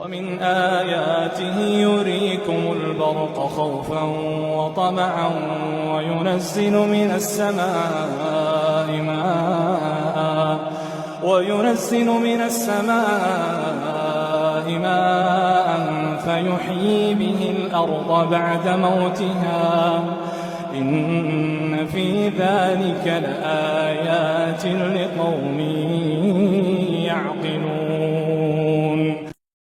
ومن آياته يريكم البرق خوفا وطمعا وينزل من السماء ماء فيحيي به الأرض بعد موتها إن في ذلك لآيات لقوم